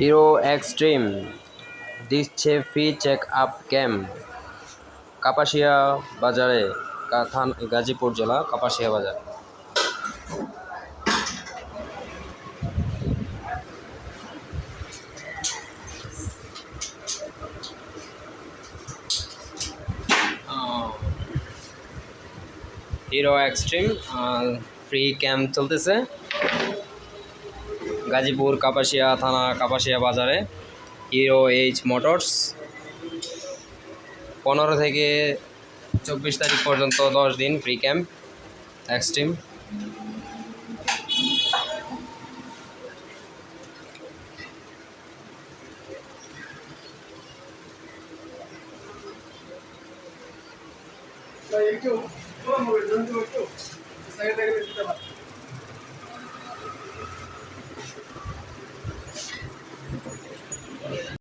Hero Xtreme দিচ্ছে free check up camp Kapasia বাজারে, গাজীপুর জেলা কাপাসিয়া বাজার। হিরো এক্সট্রিম ফ্রি ক্যাম্প চলতেছে গাজীপুর কাপাসিয়া থানা কাপাসিয়া বাজারে। হিরো এইচ মোটরস 15 থেকে 24 তারিখ পর্যন্ত 10 দিন ফ্রি ক্যাম্প এক্সট্রিম। একটু